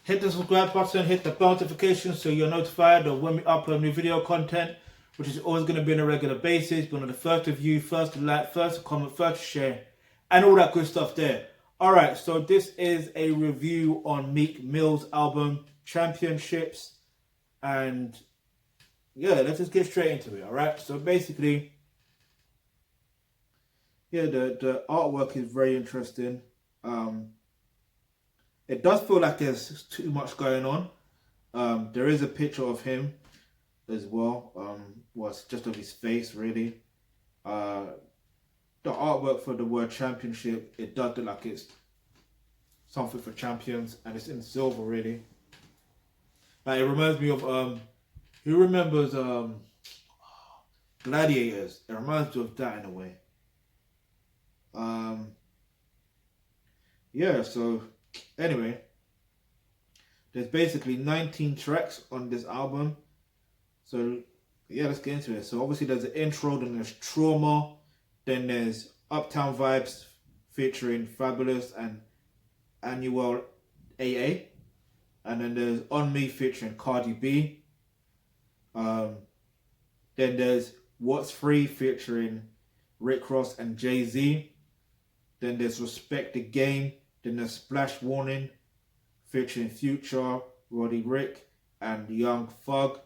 Hit the subscribe button, hit the bell notification so you're notified of when we upload new video content, which is always going to be on a regular basis. We're on the first to view, first to like, first to comment, first to share, and all that good stuff there. Alright, so this is a review on Meek Mill's album, Championships. And yeah, let's just get straight into it, alright? So basically, yeah, the artwork is very interesting. It does feel like there's too much going on. There is a picture of him as well. Was just of his face, really. The artwork for the word championship, it does look like it's something for champions, and it's in silver, really. Like, it reminds me of who remembers Gladiators? It reminds me of that in a way. Yeah, so anyway, there's basically 19 tracks on this album. So yeah, let's get into it. So obviously there's an intro, then there's Trauma, then there's Uptown Vibes featuring Fabulous and Annual AA, and then there's On Me featuring Cardi B. Then there's What's Free featuring Rick Ross and Jay-Z. Then there's Respect the Game. Then there's Splash Warning featuring Future, Roddy Rick, and Young Thug.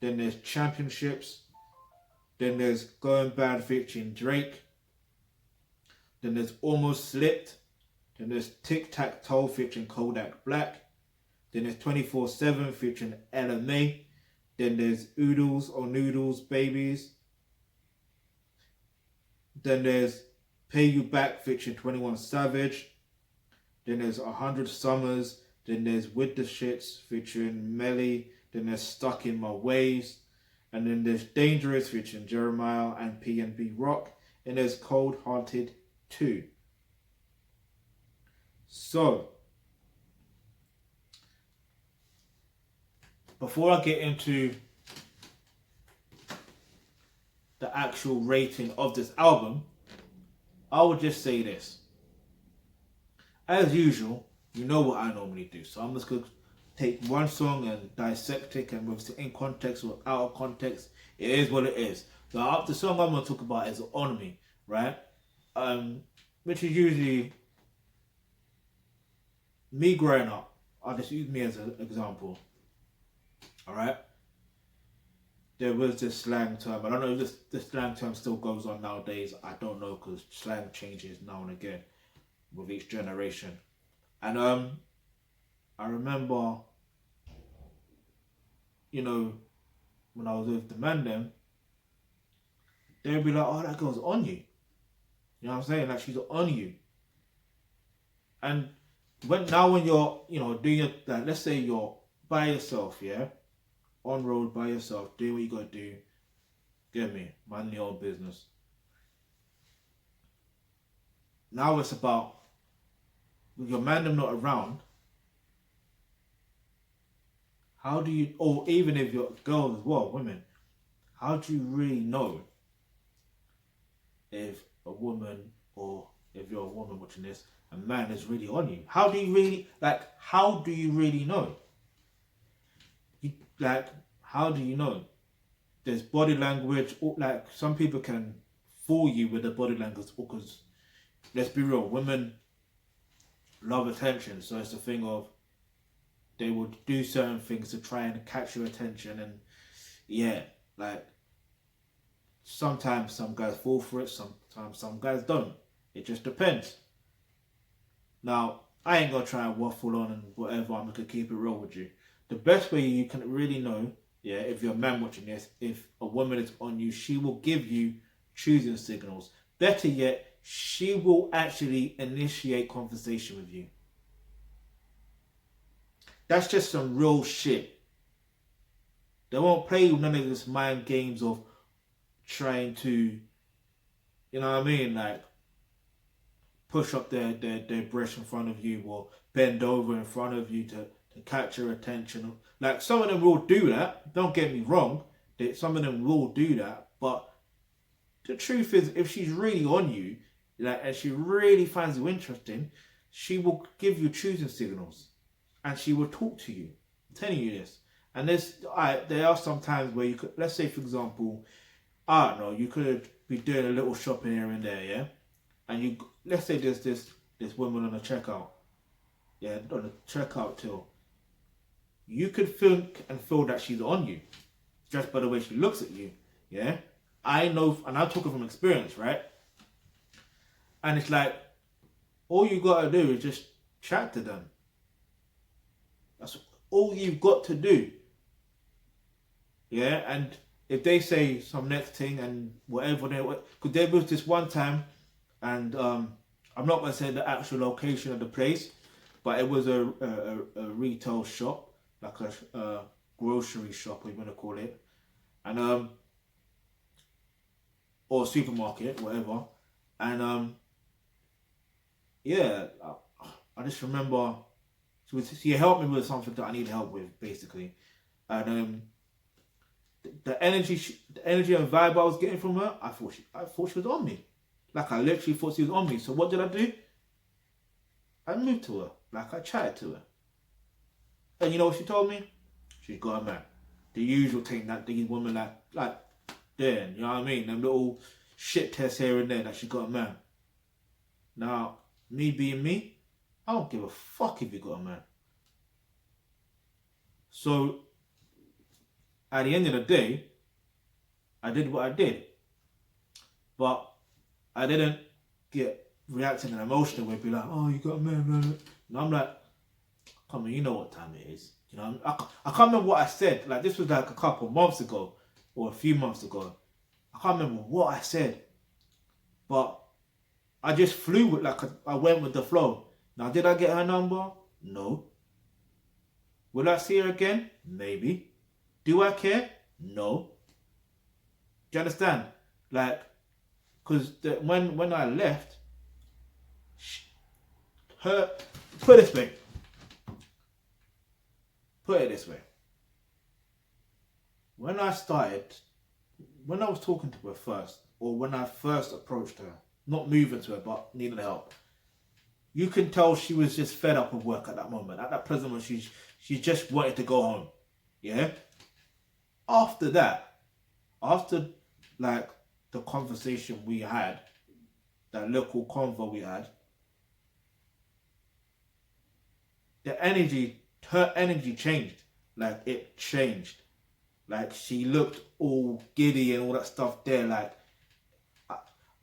Then there's Championships. Then there's Going Bad featuring Drake. Then there's Almost Slipped. Then there's Tic Tac Toe featuring Kodak Black. Then there's 24/7 featuring LMA. Then there's Oodles or Noodles Babies. Then there's Pay You Back featuring 21 Savage. Then there's 100 Summers. Then there's With the Shits featuring Melly. Then there's Stuck in My Ways. And then there's Dangerous featuring Jeremiah and PNB Rock. And there's Cold Hearted 2. So, before I get into the actual rating of this album, I would just say this. As usual, you know what I normally do. So I'm just going to take one song and dissect it, and whether it's in context or out of context, it is what it is. The song I'm going to talk about is On Me, right? Which is usually me growing up. I'll just use me as an example. Alright? There was this slang term. I don't know if this slang term still goes on nowadays. I don't know, because slang changes now and again with each generation. And I remember, you know, when I was with the man then, they'd be like, oh, that girl's on you. You know what I'm saying? Like, she's on you. And when you're, you know, doing your, like, let's say you're by yourself, yeah? On road by yourself, doing what you gotta do. Get me? Mind your own business. Now it's about, with your man them not around, how do you, or even if you're girls as well, women, how do you really know if a woman, or if you're a woman watching this, a man is really on you? How do you really, like, how do you really know? Like, how do you know? There's body language, like, some people can fool you with their body language, because, let's be real, women love attention. So it's a thing of, they will do certain things to try and catch your attention. And yeah, like, sometimes some guys fall for it, sometimes some guys don't. It just depends. Now, I ain't gonna try and waffle on and whatever, I'm gonna keep it real with you. The best way you can really know, yeah, if you're a man watching this, if a woman is on you, she will give you choosing signals. Better yet, she will actually initiate conversation with you. That's just some real shit. They won't play with none of this mind games of trying to, you know what I mean, like, push up their breast in front of you, or bend over in front of you to catch your attention. Like, some of them will do that, don't get me wrong, some of them will do that, but the truth is, if she's really on you, like, and she really finds you interesting, she will give you choosing signals. and she will talk to you. I'm telling you this. And there are some times where you could, let's say for example, I don't know, you could be doing a little shopping here and there, yeah, and let's say there's this woman on the checkout, yeah, on the checkout till. You could think and feel that she's on you just by the way she looks at you, yeah. I know, and I'm talking from experience, right? And it's like all you gotta do is just chat to them. That's all you've got to do. Yeah, and if they say some next thing and whatever because there was this one time, and I'm not gonna say the actual location of the place, but it was a retail shop, like a grocery shop, what you wanna call it, and or supermarket, whatever, and yeah, I just remember she helped me with something that I need help with, basically, and the energy and vibe I was getting from her, I thought she was on me. Like I literally thought she was on me. So what did I do? I moved to her. Like I chatted to her. And you know what she told me? She's got a man. The usual thing that these women like then, you know what I mean? Them little shit tests here and there that she got a man. Now, me being me, I don't give a fuck if you got a man. So at the end of the day, I did what I did. But I didn't get reacting and emotional where be like, oh, you got a man, man. And I'm like, come on, you know what time it is. You know, I can't remember what I said. Like, this was like a couple of months ago or a few months ago. I can't remember what I said. But I just flew with, like, I went with the flow. Now, did I get her number? No. Will I see her again? Maybe. Do I care? No. Do you understand? Like, because when I left, put it this way. Put it this way. When I was talking to her first, or when I first approached her, not moving to her, but needing help, you can tell she was just fed up with work at that moment. At that present moment, she just wanted to go home. Yeah? After that, after like the conversation we had, that little convo we had, her energy changed. Like it changed. Like she looked all giddy and all that stuff there. Like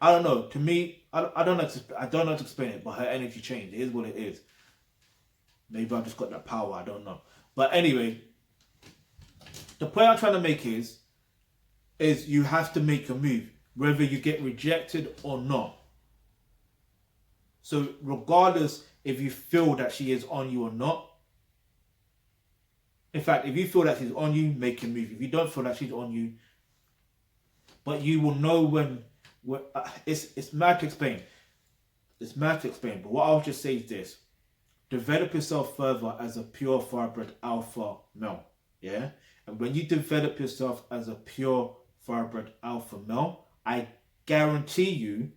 I don't know. To me, I don't know how to explain it, but her energy changed. It is what it is. Maybe I've just got that power. I don't know. But anyway, the point I'm trying to make is you have to make a move, whether you get rejected or not. So regardless if you feel that she is on you or not, in fact, if you feel that she's on you, make a move. If you don't feel that she's on you, but you will know when it's mad to explain. It's mad to explain. But what I'll just say is this: develop yourself further as a pure thoroughbred alpha male. Yeah, and when you develop yourself as a pure thoroughbred alpha male, I guarantee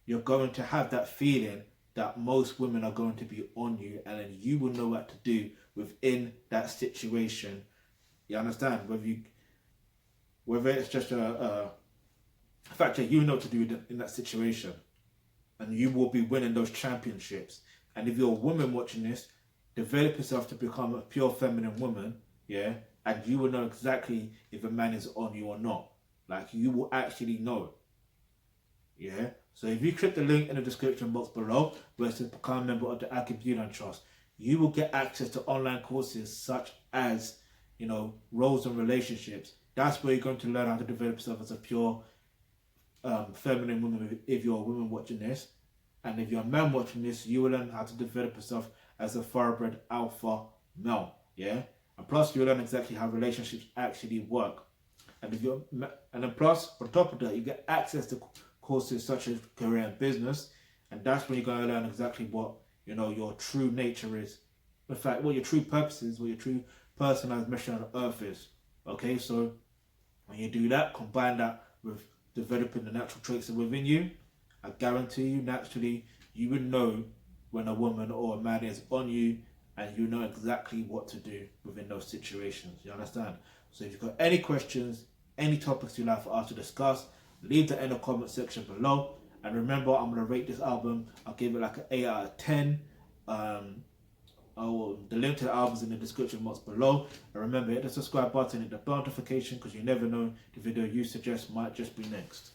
you're going to have that feeling that most women are going to be on you, and then you will know what to do within that situation. You understand? Whether it's just a fact that you know what to do in that situation, and you will be winning those championships. And if you're a woman watching this, develop yourself to become a pure feminine woman, yeah, and you will know exactly if a man is on you or not. Like, you will actually know, yeah. So if you click the link in the description box below where it says become a member of the Aki Bulan Trust, you will get access to online courses such as, you know, roles and relationships. That's where you're going to learn how to develop yourself as a pure feminine woman if you're a woman watching this. And if you're a man watching this, you will learn how to develop yourself as a thoroughbred alpha male. Yeah? And plus you'll learn exactly how relationships actually work. And then plus, on top of that, you get access to courses such as career and business. And that's when you're going to learn exactly what, you know, your true nature is. In fact, what your true purpose is, what your true personalized mission on earth is. Okay, so when you do that, combine that with developing the natural traits within you, I guarantee you, naturally, you would know when a woman or a man is on you, and you know exactly what to do within those situations. You understand? So if you've got any questions, any topics you'd like for us to discuss, leave that in the comment section below. And remember, I'm gonna rate this album. I'll give it like an 8 out of 10. The link to the albums in the description box below. And remember, hit the subscribe button, hit the bell notification, because you never know the video you suggest might just be next.